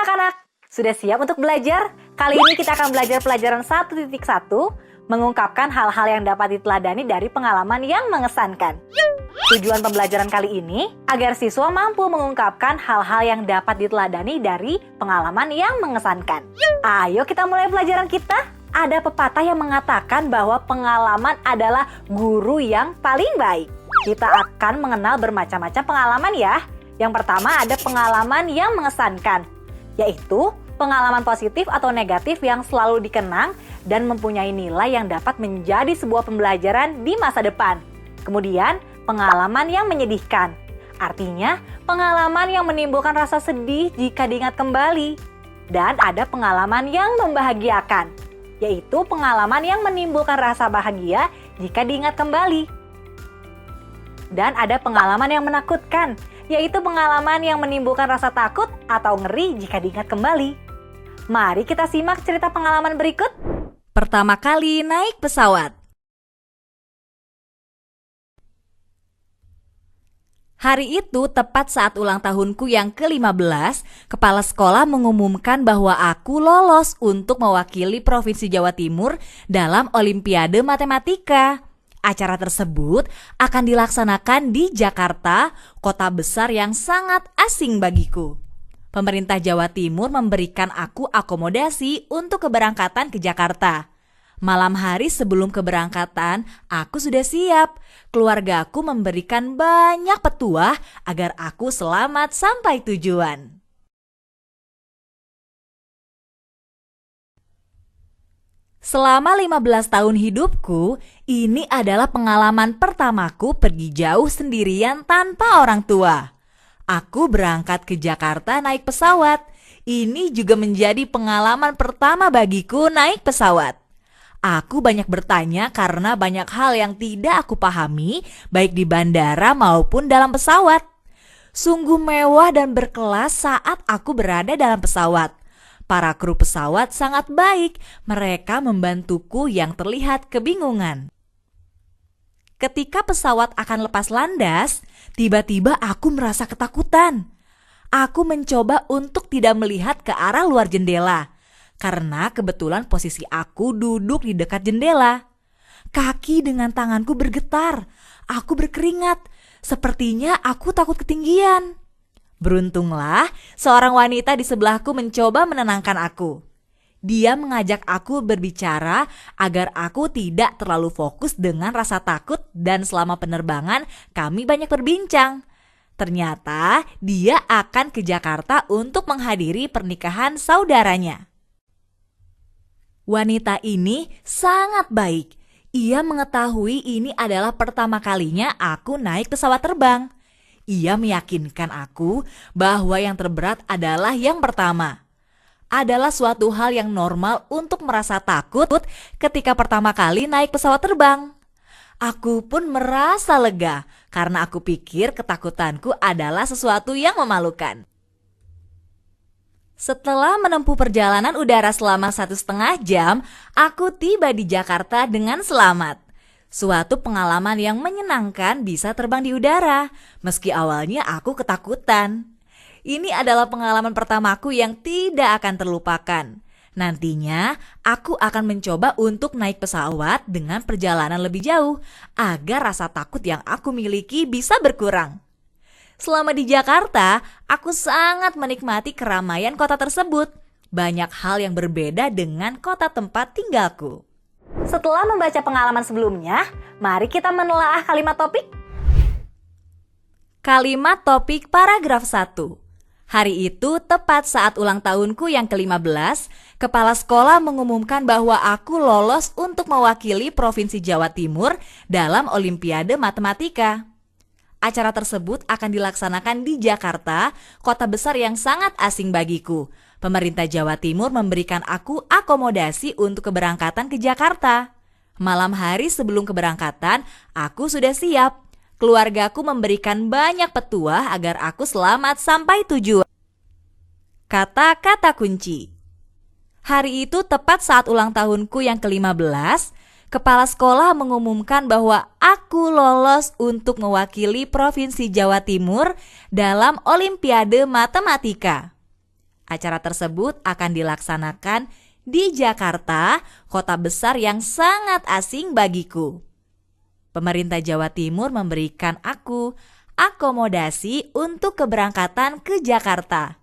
anak-anak, sudah siap untuk belajar? Kali ini kita akan belajar pelajaran 1.1, mengungkapkan hal-hal yang dapat diteladani dari pengalaman yang mengesankan. Tujuan pembelajaran kali ini agar siswa mampu mengungkapkan hal-hal yang dapat diteladani dari pengalaman yang mengesankan. Ayo kita mulai pelajaran kita. Ada pepatah yang mengatakan bahwa pengalaman adalah guru yang paling baik. Kita akan mengenal bermacam-macam pengalaman ya. Yang pertama ada pengalaman yang mengesankan, yaitu pengalaman positif atau negatif yang selalu dikenang dan mempunyai nilai yang dapat menjadi sebuah pembelajaran di masa depan. Kemudian, pengalaman yang menyedihkan. Artinya, pengalaman yang menimbulkan rasa sedih jika diingat kembali. Dan ada pengalaman yang membahagiakan, yaitu pengalaman yang menimbulkan rasa bahagia jika diingat kembali. Dan ada pengalaman yang menakutkan, yaitu pengalaman yang menimbulkan rasa takut atau ngeri jika diingat kembali. Mari kita simak cerita pengalaman berikut. Pertama kali naik pesawat. Hari itu tepat saat ulang tahunku yang ke-15, kepala sekolah mengumumkan bahwa aku lolos untuk mewakili Provinsi Jawa Timur dalam Olimpiade Matematika. Acara tersebut akan dilaksanakan di Jakarta, kota besar yang sangat asing bagiku. Pemerintah Jawa Timur memberikan aku akomodasi untuk keberangkatan ke Jakarta. Malam hari sebelum keberangkatan, aku sudah siap. Keluargaku memberikan banyak petuah agar aku selamat sampai tujuan. Selama 15 tahun hidupku, ini adalah pengalaman pertamaku pergi jauh sendirian tanpa orang tua. Aku berangkat ke Jakarta naik pesawat. Ini juga menjadi pengalaman pertama bagiku naik pesawat. Aku banyak bertanya karena banyak hal yang tidak aku pahami, baik di bandara maupun dalam pesawat. Sungguh mewah dan berkelas saat aku berada dalam pesawat. Para kru pesawat sangat baik, mereka membantuku yang terlihat kebingungan. Ketika pesawat akan lepas landas, tiba-tiba aku merasa ketakutan. Aku mencoba untuk tidak melihat ke arah luar jendela, karena kebetulan posisi aku duduk di dekat jendela. Kaki dengan tanganku bergetar, aku berkeringat, sepertinya aku takut ketinggian. Beruntunglah, seorang wanita di sebelahku mencoba menenangkan aku. Dia mengajak aku berbicara agar aku tidak terlalu fokus dengan rasa takut dan selama penerbangan kami banyak berbincang. Ternyata dia akan ke Jakarta untuk menghadiri pernikahan saudaranya. Wanita ini sangat baik. Ia mengetahui ini adalah pertama kalinya aku naik pesawat terbang. Ia meyakinkan aku bahwa yang terberat adalah yang pertama. Adalah suatu hal yang normal untuk merasa takut ketika pertama kali naik pesawat terbang. Aku pun merasa lega karena aku pikir ketakutanku adalah sesuatu yang memalukan. Setelah menempuh perjalanan udara selama 1,5 jam, aku tiba di Jakarta dengan selamat. Suatu pengalaman yang menyenangkan bisa terbang di udara, meski awalnya aku ketakutan. Ini adalah pengalaman pertamaku yang tidak akan terlupakan. Nantinya, aku akan mencoba untuk naik pesawat dengan perjalanan lebih jauh, agar rasa takut yang aku miliki bisa berkurang. Selama di Jakarta, aku sangat menikmati keramaian kota tersebut. Banyak hal yang berbeda dengan kota tempat tinggalku. Setelah membaca pengalaman sebelumnya, mari kita menelaah kalimat topik. Kalimat topik paragraf 1. Hari itu tepat saat ulang tahunku yang ke-15, kepala sekolah mengumumkan bahwa aku lolos untuk mewakili Provinsi Jawa Timur dalam Olimpiade Matematika. Acara tersebut akan dilaksanakan di Jakarta, kota besar yang sangat asing bagiku. Pemerintah Jawa Timur memberikan aku akomodasi untuk keberangkatan ke Jakarta. Malam hari sebelum keberangkatan, aku sudah siap. Keluargaku memberikan banyak petuah agar aku selamat sampai tujuan. Kata-kata kunci. Hari itu tepat saat ulang tahunku yang ke-15, kepala sekolah mengumumkan bahwa aku lolos untuk mewakili Provinsi Jawa Timur dalam Olimpiade Matematika. Acara tersebut akan dilaksanakan di Jakarta, kota besar yang sangat asing bagiku. Pemerintah Jawa Timur memberikan aku akomodasi untuk keberangkatan ke Jakarta.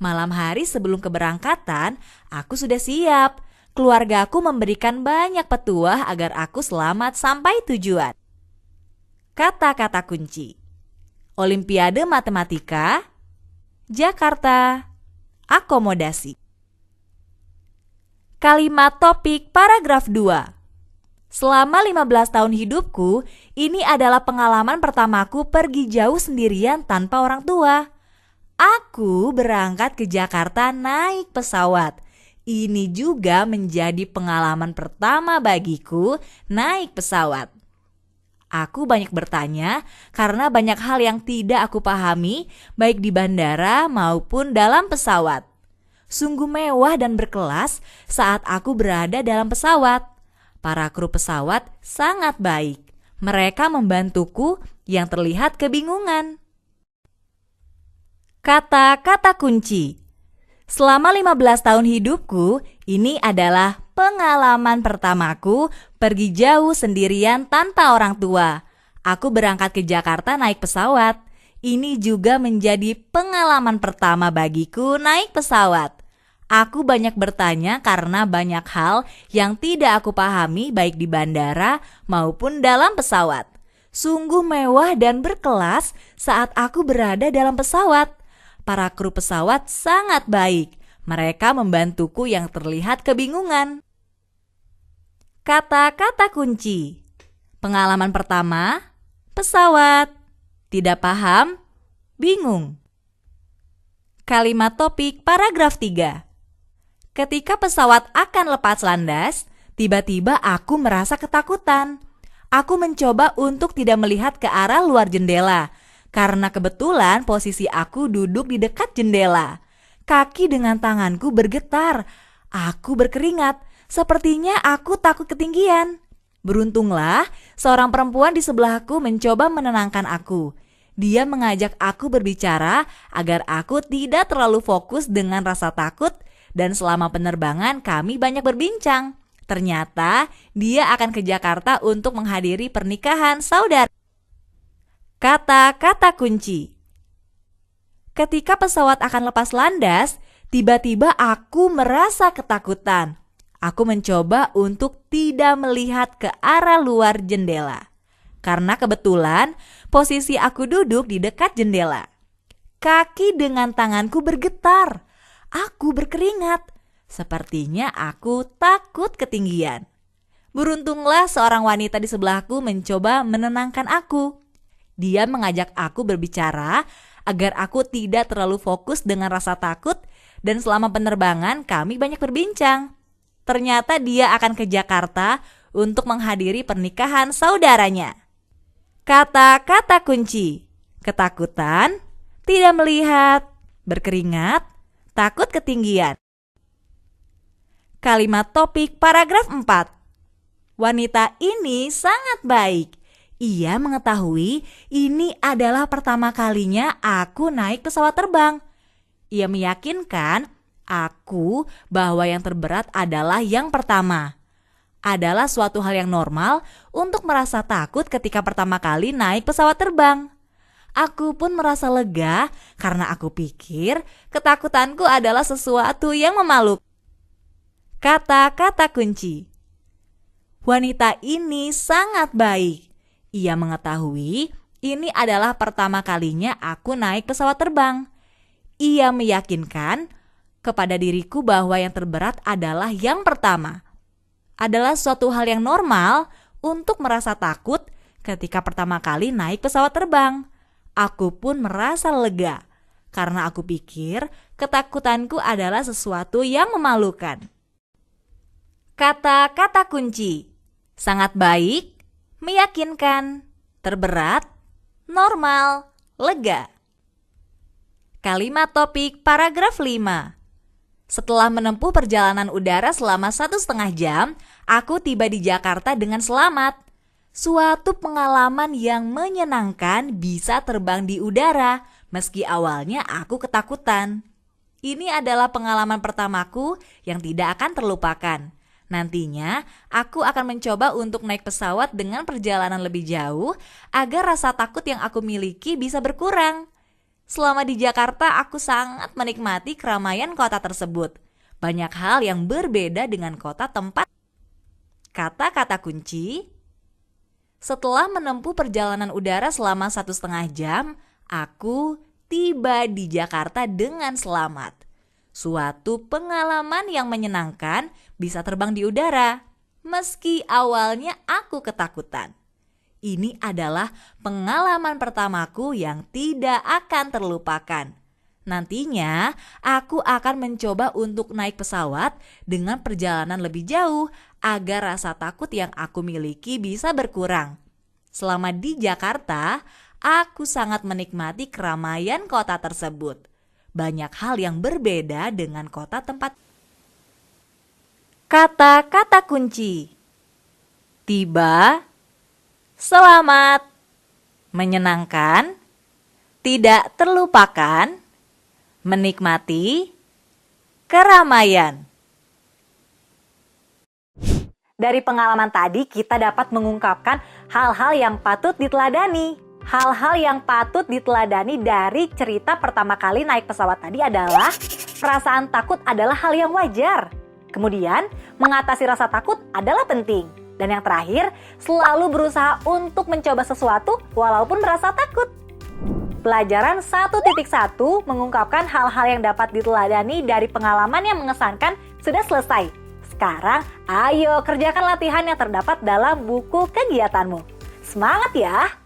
Malam hari sebelum keberangkatan, aku sudah siap. Keluargaku memberikan banyak petuah agar aku selamat sampai tujuan. Kata-kata kunci: Olimpiade Matematika, Jakarta, akomodasi. Kalimat topik paragraf 2. Selama 15 tahun hidupku, ini adalah pengalaman pertamaku pergi jauh sendirian tanpa orang tua. Aku berangkat ke Jakarta naik pesawat. Ini juga menjadi pengalaman pertama bagiku naik pesawat. Aku banyak bertanya karena banyak hal yang tidak aku pahami baik di bandara maupun dalam pesawat. Sungguh mewah dan berkelas saat aku berada dalam pesawat. Para kru pesawat sangat baik. Mereka membantuku yang terlihat kebingungan. Kata-kata kunci. Selama 15 tahun hidupku, ini adalah pengalaman pertamaku pergi jauh sendirian tanpa orang tua. Aku berangkat ke Jakarta naik pesawat. Ini juga menjadi pengalaman pertama bagiku naik pesawat. Aku banyak bertanya karena banyak hal yang tidak aku pahami baik di bandara maupun dalam pesawat. Sungguh mewah dan berkelas saat aku berada dalam pesawat. Para kru pesawat sangat baik. Mereka membantuku yang terlihat kebingungan. Kata-kata kunci. Pengalaman pertama, pesawat. Tidak paham, bingung. Kalimat topik paragraf 3. Ketika pesawat akan lepas landas, tiba-tiba aku merasa ketakutan. Aku mencoba untuk tidak melihat ke arah luar jendela. Karena kebetulan posisi aku duduk di dekat jendela. Kaki dengan tanganku bergetar. Aku berkeringat. Sepertinya aku takut ketinggian. Beruntunglah, seorang perempuan di sebelahku mencoba menenangkan aku. Dia mengajak aku berbicara agar aku tidak terlalu fokus dengan rasa takut, dan selama penerbangan kami banyak berbincang. Ternyata dia akan ke Jakarta untuk menghadiri pernikahan saudara. Kata-kata kunci. Ketika pesawat akan lepas landas, tiba-tiba aku merasa ketakutan. Aku mencoba untuk tidak melihat ke arah luar jendela. Karena kebetulan posisi aku duduk di dekat jendela. Kaki dengan tanganku bergetar. Aku berkeringat. Sepertinya aku takut ketinggian. Beruntunglah seorang wanita di sebelahku mencoba menenangkan aku. Dia mengajak aku berbicara agar aku tidak terlalu fokus dengan rasa takut, dan selama penerbangan kami banyak berbincang. Ternyata dia akan ke Jakarta untuk menghadiri pernikahan saudaranya. Kata-kata kunci. Ketakutan, tidak melihat, berkeringat, takut ketinggian. Kalimat topik paragraf 4. Wanita ini sangat baik. Ia mengetahui ini adalah pertama kalinya aku naik pesawat terbang. Ia meyakinkan aku bahwa yang terberat adalah yang pertama. Adalah suatu hal yang normal untuk merasa takut ketika pertama kali naik pesawat terbang. Aku pun merasa lega karena aku pikir ketakutanku adalah sesuatu yang memalukan. Kata-kata kunci. Wanita ini sangat baik. Ia mengetahui ini adalah pertama kalinya aku naik pesawat terbang. Ia meyakinkan kepada diriku bahwa yang terberat adalah yang pertama. Adalah suatu hal yang normal untuk merasa takut ketika pertama kali naik pesawat terbang. Aku pun merasa lega karena aku pikir ketakutanku adalah sesuatu yang memalukan. Kata-kata kunci. Sangat baik, meyakinkan, terberat, normal, lega. Kalimat topik paragraf 5. Setelah menempuh perjalanan udara selama 1,5 jam, aku tiba di Jakarta dengan selamat. Suatu pengalaman yang menyenangkan bisa terbang di udara, meski awalnya aku ketakutan. Ini adalah pengalaman pertamaku yang tidak akan terlupakan. Nantinya, aku akan mencoba untuk naik pesawat dengan perjalanan lebih jauh agar rasa takut yang aku miliki bisa berkurang. Selama di Jakarta, aku sangat menikmati keramaian kota tersebut. Banyak hal yang berbeda dengan kota tempat. Kata-kata kunci. Setelah menempuh perjalanan udara selama 1,5 jam, aku tiba di Jakarta dengan selamat. Suatu pengalaman yang menyenangkan bisa terbang di udara, meski awalnya aku ketakutan. Ini adalah pengalaman pertamaku yang tidak akan terlupakan. Nantinya, aku akan mencoba untuk naik pesawat dengan perjalanan lebih jauh agar rasa takut yang aku miliki bisa berkurang. Selama di Jakarta, aku sangat menikmati keramaian kota tersebut. Banyak hal yang berbeda dengan kota tempat. Kata-kata kunci. Tiba, selamat, menyenangkan, tidak terlupakan, menikmati, keramaian. Dari pengalaman tadi kita dapat mengungkapkan hal-hal yang patut diteladani. Hal-hal yang patut diteladani dari cerita pertama kali naik pesawat tadi adalah perasaan takut adalah hal yang wajar. Kemudian, mengatasi rasa takut adalah penting. Dan yang terakhir, selalu berusaha untuk mencoba sesuatu walaupun merasa takut. Pelajaran 1.1 mengungkapkan hal-hal yang dapat diteladani dari pengalaman yang mengesankan sudah selesai. Sekarang, ayo kerjakan latihan yang terdapat dalam buku kegiatanmu. Semangat ya!